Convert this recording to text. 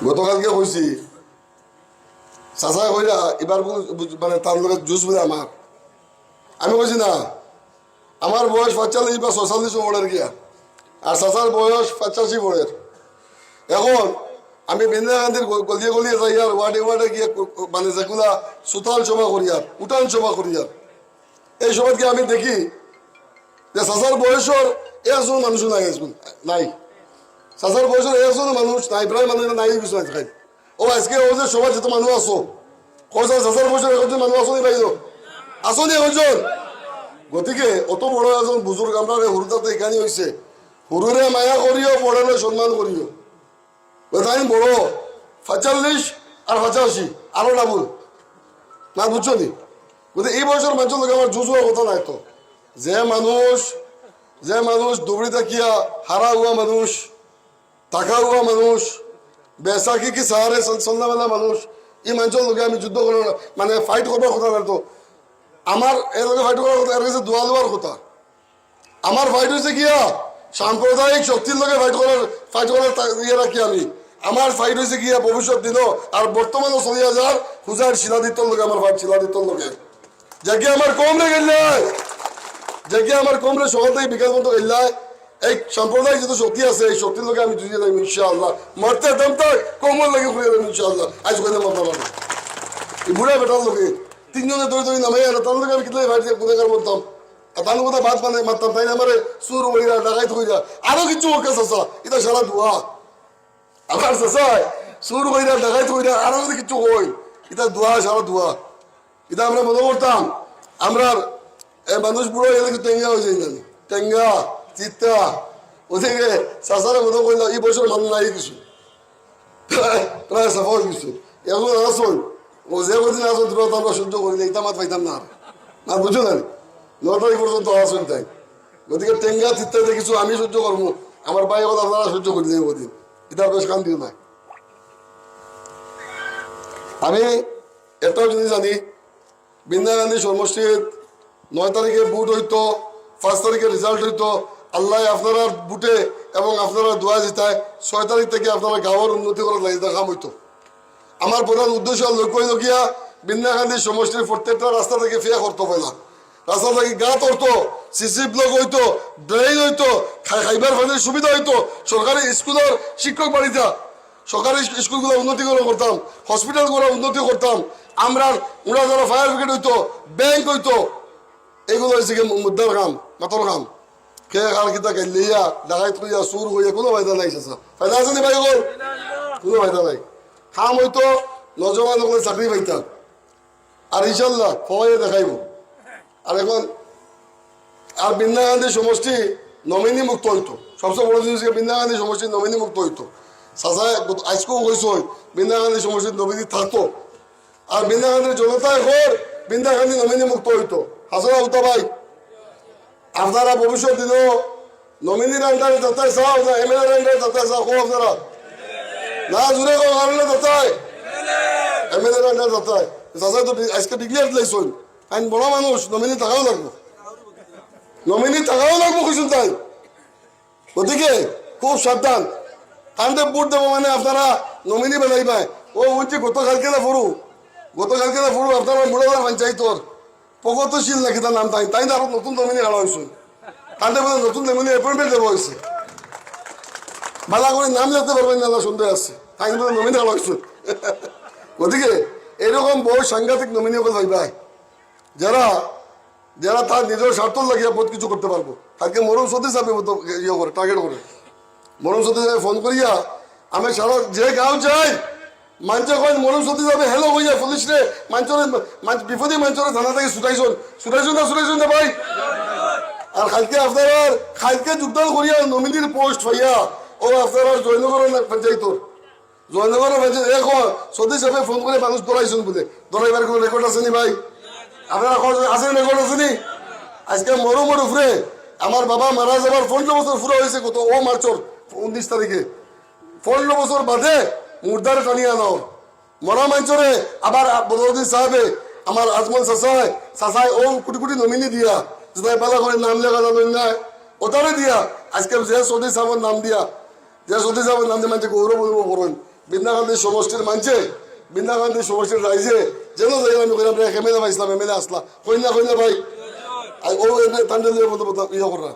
গতকালকে কইছি চাচা কইরা এবার মানে তার লোক জুস বলে আমার আমি কইছি না আমার বয়স 45 বা 46 বড়ের গিয়া আর চাচার বয়স 85 বড়ের। এখন আমি ইন্দিরা গান্ধীর গলিয়ে গলিয়ে যাই আর ওয়ার্ডে ওয়ার্ডে গিয়ে মানে যেগুলা সুতাল সভা করি আর উঠান সভা করি আর এই সভাকে আমি দেখি যে চাচার বয়সের একজন মানুষ নাই চাচার বয়সের একজন মানুষ নাই, প্রায় মানুষ নাই বিছনা খাই। ও আজকে ও যে সবার যেত মানুষ আসো কইসা চাচার বয়সের একজন মানুষ আসো নি বাইর আসো নি একজন। গতিকে অত বড় একজন বুজুর্গ আমরা হুরুদাতে এখানে হয়েছে, হুরুরে মায়া করিও বড়লে সম্মান করিও। তাই বড় 45 আর 85 আরো ডাবল না, বুঝছো নি? বলতে এই বয়সের মানুষের লোক আমার জুজুয়ার কথা নাই তো। যে মানুষ দৌড়ি থাকিয়া হারা হুয়া মানুষ, টাকা হুয়া মানুষ, বেসাকি কি সাহারে সন্ধ্যাবেলা মানুষ, এই মানুষের লোকে আমি যুদ্ধ করার মানে ফাইট করবার কথা না তো। আমার এর লোকে ফাইট করার কথা, এর কাছে দোয়া দেওয়ার কথা। আমার ফাইট হয়েছে গিয়া সাম্প্রদায়িক শক্তির লোকে ফাইট করার ইয়ে রাখি আমি। আমার ফাইট হয়েছে গিয়া ভবিষ্যৎ দিনও আর বর্তমানও 40,000 হুজার শিলাদিত্যর লোকে আমার ফাইট শিলাদিত্যর লোকে যাকে আমার কমরে গেলে যাকে আমার কমরে সকাল থেকে বিকাশ মতো গেলে এই সাম্প্রদায়িক যত শক্তি আছে এই শক্তির লোকে আমি জুজিয়ে যাই ইনশাআল্লাহ। মরতে দম তো কোমর লাগে ঘুরে যাবেন ইনশাআল্লাহ। আজ কইলে মাথা মারো এই বুড়া বেটার লোকে তিনজনে ধরে নামে তার লোকে আমি কিতলে ফাইট গুণাগার বলতাম তার কথা বাদ মানে মারতাম, তাই না? আমার সুর হইয়া ডাকাইত হইয়া আরো কিছু ওকে চাষা এটা সারা ধোয়া আমার চাষায় সুর হইয়া ডাকাইত হইয়া আরো যদি কিছু হই এটা ধোয়া সারা ধোয়া। এটা আমরা মনে করতাম আমরা মানুষ বুড়ো এলে টেঙ্গা হয়ে যাই, টেঙ্গা চিত্তা ওদিকে চাষারে মনে করলাম এই বছর মানুষ নাই কিছু প্রায় সাফা হয়ে গেছে। এখন আসুন ও যে কদিন আসুন তুলে আমরা সহ্য করি এটা মাত পাইতাম না না, বুঝো না? 9 তারিখ পর্যন্ত আসুন তাই। গতিকে টেঙ্গা চিত্তাতে কিছু আমি সহ্য করবো, আমার ভাই কথা আপনারা সহ্য করে দেবেন ওদিন, এটা বেশ কান দিও না। আমি এটাও জিনিস জানি ইন্দিরা গান্ধী সমষ্টির 9 তারিখে বুট হইতো, 5 তারিখে রেজাল্ট হইতো। আল্লাহ আপনারা বুটে এবং আপনারা দোয়া জিতায় 6 তারিখ থেকে আপনারা গাঁৱৰ উন্নতি করার লাগে কাম হইতো। আমার প্রধান উদ্দেশ্য লক্ষ্য হইল গিয়া ইন্দিরা গান্ধী সমষ্টির প্রত্যেকটা রাস্তা থেকে ফিয়া করতে পারলাম, রাস্তা থেকে গাঁত হতো, সিসি ব্লক হইতো, ড্রেন হইতো, খাইবার পানির সুবিধা হইতো, সরকারি স্কুলের শিক্ষক বাড়িটা সরকারি স্কুলগুলো উন্নতি করতাম, হসপিটালগুলো উন্নতি করতাম। আমরা ওরা যারা ফায়ার ব্রিগেড হইতো, ব্যাংক হইতো, এগুলো হয়েছে কি মুদ্রার কাম, মাতর কাম। খেয়ে খাল কিতা গেলিয়া ডাকাইত করিয়া সুর হইয়া কোনো ফায়দা নাই। ফায়দা আছে নি ভাই? কোনো ফায়দা নাই। কাম হইতো নজওয়ান হলে চাকরি পাইতাম আর ইনশাল্লাহ সবাই দেখাইব। আর এখন আর ইন্দিরা গান্ধী সমষ্টি নমিনি মুক্ত হইতো, সবচেয়ে বড় জিনিস ইন্দিরা গান্ধী সমষ্টি নমিনি মুক্ত হইতো। চাচাই আজকেও কইস ইন্দিরা গান্ধী সমষ্টির নমিনি থাকতো আর ইন্দিরা গান্ধীর জনতায় ঘর ইন্দিরা গান্ধী নমিনি মুক্ত হইতো। হাসনা হতো ভাই, আপনারা ভবিষ্যৎ দিনও নমিনির আন্ডারে যাতায় চাও না এমএলএর আন্ডারে যাতায় চাও? কো আপনারা না জুড়ে কো কারণে যাতায় এমএলএর আন্ডারে যাতায়। চাচাই তো আজকে ডিক্লেয়ার দিলাইছেন আইন বড় মানুষ নমিনি থাকাও লাগবো, নমিনি থাকাও লাগবো কিছু তাই। গতিকে খুব সাবধান, কান্দে বুট দেবো মানে আপনারা নমিনি বানাইবাই। ও বলছি গতকালকে না ফুরু আপনারা মুড়াদার পঞ্চায়েতর প্রগতিশীল নাকি তার নাম তাই তাই না আরো নতুন নমিনি গাড়া হয়েছে, কান্দে বলে নতুন নমিনি অ্যাপয়েন্টমেন্ট দেওয়া হয়েছে। ভালো করে নাম লিখতে পারবেন না সন্দেহ আছে, তাই বলে নমিনি গাড়া হয়েছে। গতিকে এরকম বহু সাংঘাতিক নমিনিও ভাইবাই যারা যারা তার নিজের স্বার্থ লাগিয়ে বহুত কিছু করতে পারবো। তাকে মরম সতী সাহেব মতো ইয়ে করে টার্গেট করে মরম সতী সাহেব ফোন করিয়া আমি সারা যে গাঁও যাই মানুষ কয় মরম সতী যাবে হেলো হয়ে যায় পুলিশ রে বিপদী মানুষের থানা থেকে ছুটাইছুন না ভাই। আর খালকে যোগদান করিয়া নমিনির পোস্ট পাইয়া ও আপনারা জয়নগর পঞ্চায়েতর সতী সাহেব ফোন করে মানুষ দৌড়াইছেন বলে, দৌড়াইবার কোনো রেকর্ড আছে নি ভাই? আপনারা আছেন রেকর্ড আছে নি? আজকে মরুমর উপরে আমার বাবা মারা যাবার 15 বছর পুরো হয়েছে কত ও মার্চর 19 তারিখে 15 বছর বাদে মুর্দারে টানিয়ে আনাও মরা মাঞ্চরে। আবার বদরুদ্দিন সাহেবে আমার আজমল চাচাই ও কোটি কোটি নমিনি দিয়া যেটা পালা করে নাম লেখা জানেন না ওটারে দিয়া আজকে যে সৌদি সাহেবের নাম দিয়া যে সৌদি সাহেবের নাম দিয়ে মানুষ গৌরব অনুভব করেন বৃন্দাকান্দি সমষ্টির মানছে বৃন্দাকান্দি সমষ্টির রাইজে যেন জায়গা আমি কইলাম এমএলএ পাইছিলাম এমএলএ আসলাম কইনা ভাই ও তান্ডেল ইয়ে করা